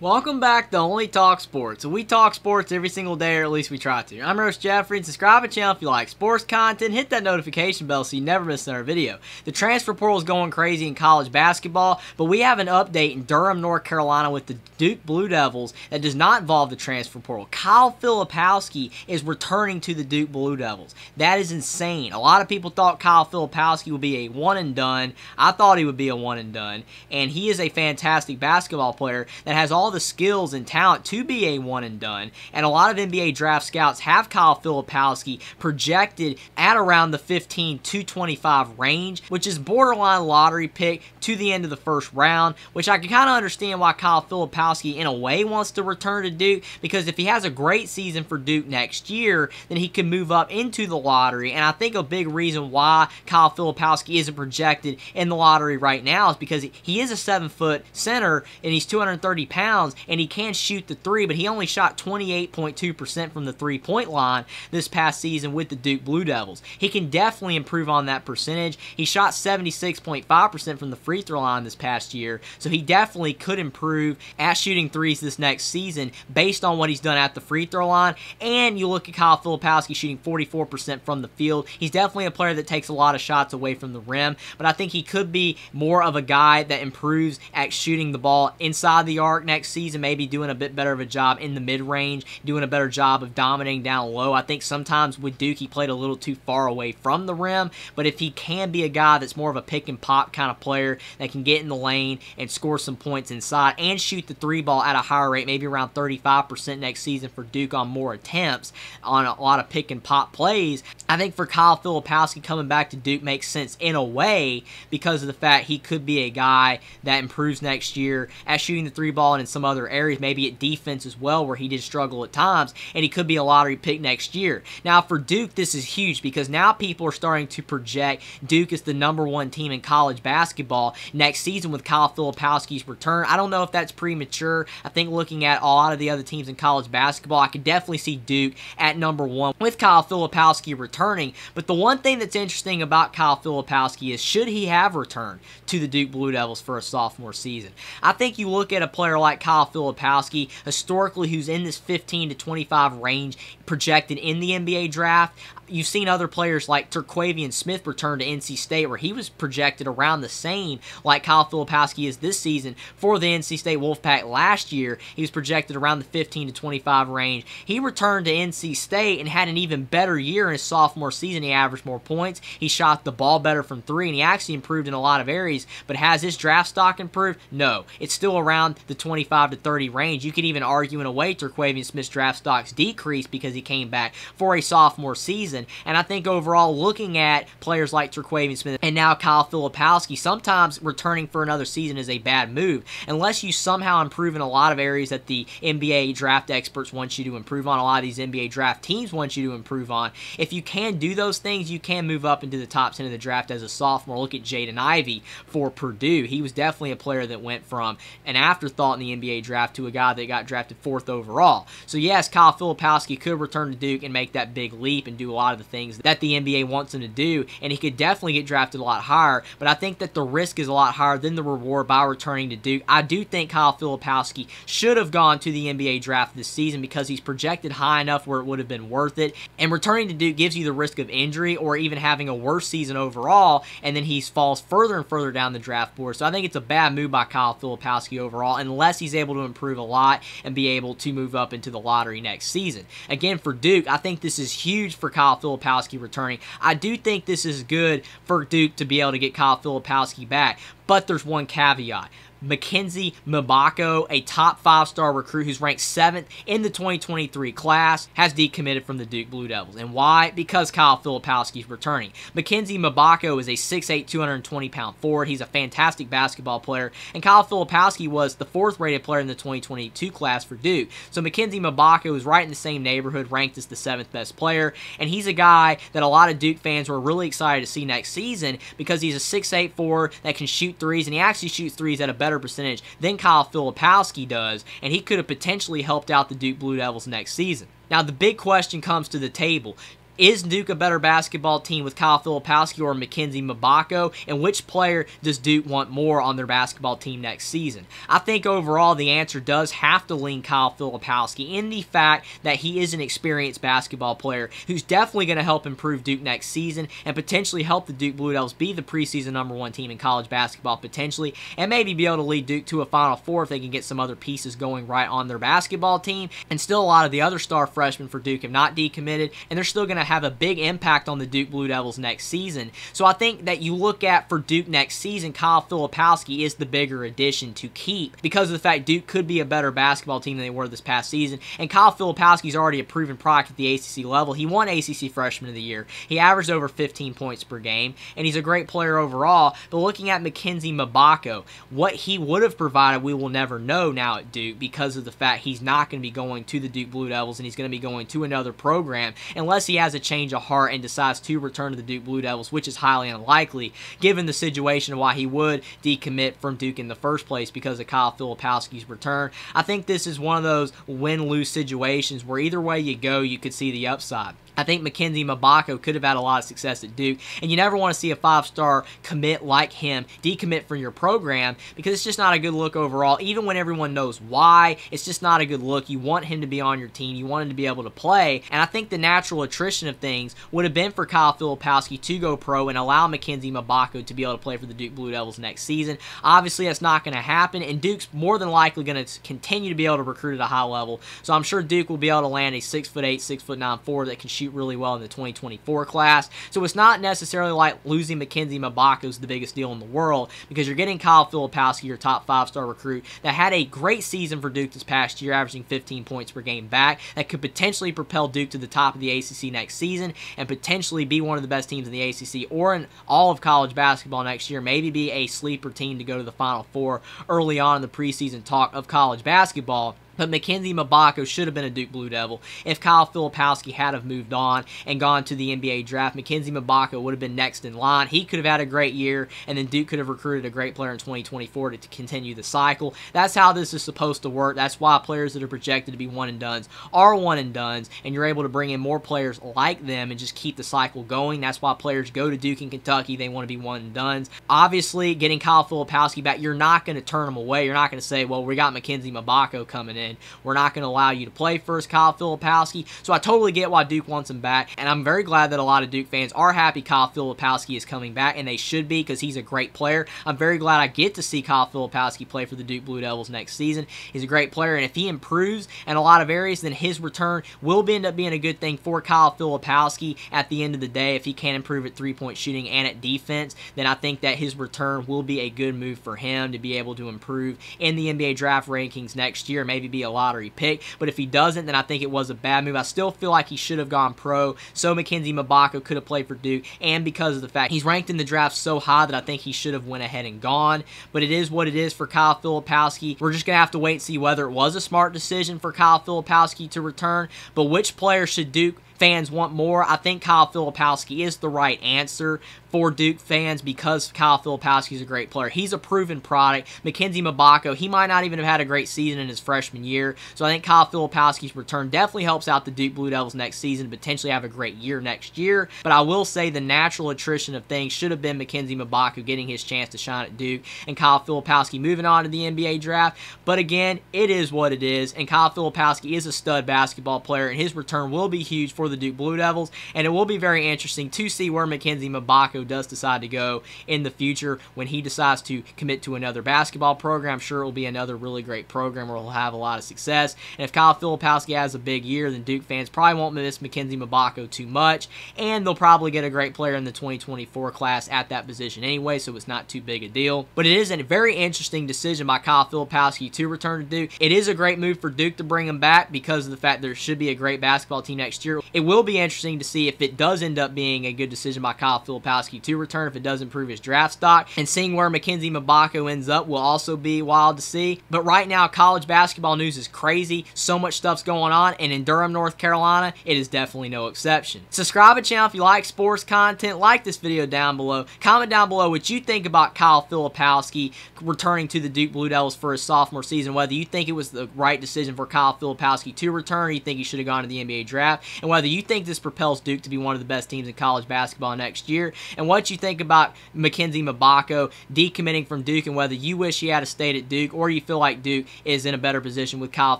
Welcome back to Only Talk Sports. We talk sports every single day, or at least we try to. I'm Roach Jeffrey, and subscribe to the channel if you like sports content. Hit that notification bell so you never miss another video. The transfer portal is going crazy in college basketball, but we have an update in Durham, North Carolina with the Duke Blue Devils that does not involve the transfer portal. Kyle Filipowski is returning to the Duke Blue Devils. That is insane. A lot of people thought Kyle Filipowski would be a one and done. I thought he would be a one and done, and he is a fantastic basketball player that has all the skills and talent to be a one and done, and a lot of NBA draft scouts have Kyle Filipowski projected at around the 15 to 25 range, which is borderline lottery pick to the end of the first round, which I can kind of understand why Kyle Filipowski in a way wants to return to Duke, because if he has a great season for Duke next year, then he can move up into the lottery. And I think a big reason why Kyle Filipowski isn't projected in the lottery right now is because he is a 7-foot center and he's 230 pounds, and he can shoot the three, but he only shot 28.2% from the three-point line this past season with the Duke Blue Devils. He can definitely improve on that percentage. He shot 76.5% from the free throw line this past year, so he definitely could improve at shooting threes this next season based on what he's done at the free throw line. And you look at Kyle Filipowski shooting 44% from the field. He's definitely a player that takes a lot of shots away from the rim, but I think he could be more of a guy that improves at shooting the ball inside the arc next season, maybe doing a bit better of a job in the mid-range, doing a better job of dominating down low. I think sometimes with Duke he played a little too far away from the rim, but if he can be a guy that's more of a pick and pop kind of player that can get in the lane and score some points inside and shoot the three ball at a higher rate, maybe around 35% next season for Duke on more attempts on a lot of pick and pop plays, I think for Kyle Filipowski coming back to Duke makes sense in a way because of the fact he could be a guy that improves next year at shooting the three ball and in some other areas, maybe at defense as well, where he did struggle at times, and he could be a lottery pick next year. Now for Duke, this is huge because now people are starting to project Duke as the #1 team in college basketball next season with Kyle Filipowski's return. I don't know if that's premature. I think looking at a lot of the other teams in college basketball, I could definitely see Duke at #1 with Kyle Filipowski returning. But the one thing that's interesting about Kyle Filipowski is, should he have returned to the Duke Blue Devils for a sophomore season? I think you look at a player like Kyle Filipowski, historically, who's in this 15 to 25 range projected in the NBA draft. You've seen other players like Terquavian Smith return to NC State, where he was projected around the same like Kyle Filipowski is this season for the NC State Wolfpack last year. He was projected around the 15 to 25 range. He returned to NC State and had an even better year in his sophomore season. He averaged more points, he shot the ball better from three, and he actually improved in a lot of areas. But has his draft stock improved? No. It's still around the 25 to 30 range. You could even argue in a way Terquavian Smith's draft stocks decreased because he came back for a sophomore season. And I think overall, looking at players like Terquavian Smith and now Kyle Filipowski, sometimes returning for another season is a bad move unless you somehow improve in a lot of areas that the NBA draft experts want you to improve on, a lot of these NBA draft teams want you to improve on. If you can do those things, you can move up into the top 10 of the draft as a sophomore. Look at Jaden Ivey for Purdue. He was definitely a player that went from an afterthought in the NBA draft to a guy that got drafted 4th overall. So yes, Kyle Filipowski could return to Duke and make that big leap and do a lot of the things that the NBA wants him to do, and he could definitely get drafted a lot higher, but I think that the risk is a lot higher than the reward by returning to Duke. I do think Kyle Filipowski should have gone to the NBA draft this season because he's projected high enough where it would have been worth it, and returning to Duke gives you the risk of injury or even having a worse season overall, and then he falls further and further down the draft board. So I think it's a bad move by Kyle Filipowski overall, unless he's able to improve a lot and be able to move up into the lottery next season. Again, for Duke, I think this is huge for Kyle Filipowski returning. I do think this is good for Duke to be able to get Kyle Filipowski back, but there's one caveat. Mackenzie Mgbako, a top 5-star recruit who's ranked 7th in the 2023 class, has decommitted from the Duke Blue Devils. And why? Because Kyle Filipowski is returning. Mackenzie Mgbako is a 6'8", 220-pound forward. He's a fantastic basketball player, and Kyle Filipowski was the 4th-rated player in the 2022 class for Duke. So Mackenzie Mgbako is right in the same neighborhood, ranked as the 7th best player, and he's a guy that a lot of Duke fans were really excited to see next season because he's a 6'8" forward that can shoot threes, and he actually shoots threes at a better percentage than Kyle Filipowski does, and he could have potentially helped out the Duke Blue Devils next season. Now, the big question comes to the table. Is Duke a better basketball team with Kyle Filipowski or Mackenzie Mgbako? And which player does Duke want more on their basketball team next season? I think overall the answer does have to lean Kyle Filipowski in the fact that he is an experienced basketball player who's definitely going to help improve Duke next season and potentially help the Duke Blue Devils be the preseason #1 team in college basketball potentially, and maybe be able to lead Duke to a Final Four if they can get some other pieces going right on their basketball team. And still a lot of the other star freshmen for Duke have not decommitted, and they're still going to have a big impact on the Duke Blue Devils next season. So I think that you look at for Duke next season, Kyle Filipowski is the bigger addition to keep because of the fact Duke could be a better basketball team than they were this past season. And Kyle Filipowski is already a proven product at the ACC level. He won ACC Freshman of the Year. He averaged over 15 points per game, and he's a great player overall. But looking at Mackenzie Mgbako, what he would have provided, we will never know now at Duke because of the fact he's not going to be going to the Duke Blue Devils, and he's going to be going to another program unless he has a change of heart and decides to return to the Duke Blue Devils, which is highly unlikely given the situation of why he would decommit from Duke in the first place because of Kyle Filipowski's return. I think this is one of those win-lose situations where either way you go, you could see the upside. I think Mackenzie Mgbako could have had a lot of success at Duke, and you never want to see a 5-star commit like him decommit from your program because it's just not a good look overall. Even when everyone knows why, it's just not a good look. You want him to be on your team. You want him to be able to play, and I think the natural attrition of things would have been for Kyle Filipowski to go pro and allow Mackenzie Mgbako to be able to play for the Duke Blue Devils next season. Obviously, that's not going to happen, and Duke's more than likely going to continue to be able to recruit at a high level, so I'm sure Duke will be able to land a 6'8", 6'9" forward that can shoot really well in the 2024 class. So it's not necessarily like losing Mackenzie Mgbako is the biggest deal in the world because you're getting Kyle Filipowski, your top 5-star recruit, that had a great season for Duke this past year, averaging 15 points per game back, that could potentially propel Duke to the top of the ACC next season and potentially be one of the best teams in the ACC or in all of college basketball next year, maybe be a sleeper team to go to the Final Four early on in the preseason talk of college basketball. But Mackenzie Mgbako should have been a Duke Blue Devil. If Kyle Filipowski had have moved on and gone to the NBA draft, Mackenzie Mgbako would have been next in line. He could have had a great year, and then Duke could have recruited a great player in 2024 to continue the cycle. That's how this is supposed to work. That's why players that are projected to be one-and-dones are one-and-dones, and you're able to bring in more players like them and just keep the cycle going. That's why players go to Duke and Kentucky. They want to be one-and-dones. Obviously, getting Kyle Filipowski back, you're not going to turn him away. You're not going to say, well, we got Mackenzie Mgbako coming in. We're not going to allow you to play first, Kyle Filipowski. So I totally get why Duke wants him back, and I'm very glad that a lot of Duke fans are happy Kyle Filipowski is coming back, and they should be because he's a great player. I'm very glad I get to see Kyle Filipowski play for the Duke Blue Devils next season. He's a great player, and if he improves in a lot of areas, then his return will end up being a good thing for Kyle Filipowski at the end of the day. If he can improve at three-point shooting and at defense, then I think that his return will be a good move for him to be able to improve in the NBA draft rankings next year, maybe be a lottery pick. But if he doesn't, then I think it was a bad move. I still feel like he should have gone pro, so Mackenzie Mgbako could have played for Duke, and because of the fact he's ranked in the draft so high that I think he should have went ahead and gone. But it is what it is for Kyle Filipowski. We're just going to have to wait and see whether it was a smart decision for Kyle Filipowski to return. But which player should Duke fans want more? I think Kyle Filipowski is the right answer for Duke fans because Kyle Filipowski is a great player. He's a proven product. Mackenzie Mgbako, he might not even have had a great season in his freshman year. So I think Kyle Filipowski's return definitely helps out the Duke Blue Devils next season, potentially have a great year next year. But I will say the natural attrition of things should have been Mackenzie Mgbako getting his chance to shine at Duke and Kyle Filipowski moving on to the NBA draft. But again, it is what it is, and Kyle Filipowski is a stud basketball player, and his return will be huge for the Duke Blue Devils, and it will be very interesting to see where Mackenzie Mgbako does decide to go in the future when he decides to commit to another basketball program. I'm sure it will be another really great program where he'll have a lot of success, and if Kyle Filipowski has a big year, then Duke fans probably won't miss Mackenzie Mgbako too much, and they'll probably get a great player in the 2024 class at that position anyway, so it's not too big a deal. But it is a very interesting decision by Kyle Filipowski to return to Duke. It is a great move for Duke to bring him back because of the fact there should be a great basketball team next year. It will be interesting to see if it does end up being a good decision by Kyle Filipowski to return, if it does improve his draft stock, and seeing where Mackenzie Mgbako ends up will also be wild to see. But right now, college basketball news is crazy. So much stuff's going on, and in Durham, North Carolina, it is definitely no exception. Subscribe to the channel if you like sports content. Like this video down below. Comment down below what you think about Kyle Filipowski returning to the Duke Blue Devils for his sophomore season, whether you think it was the right decision for Kyle Filipowski to return, or you think he should have gone to the NBA draft, and whether whether you think this propels Duke to be one of the best teams in college basketball next year, and what you think about Mackenzie Mgbako decommitting from Duke, and whether you wish he had stayed at Duke or you feel like Duke is in a better position with Kyle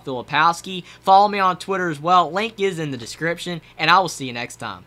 Filipowski. Follow me on Twitter as well. Link is in the description, and I will see you next time.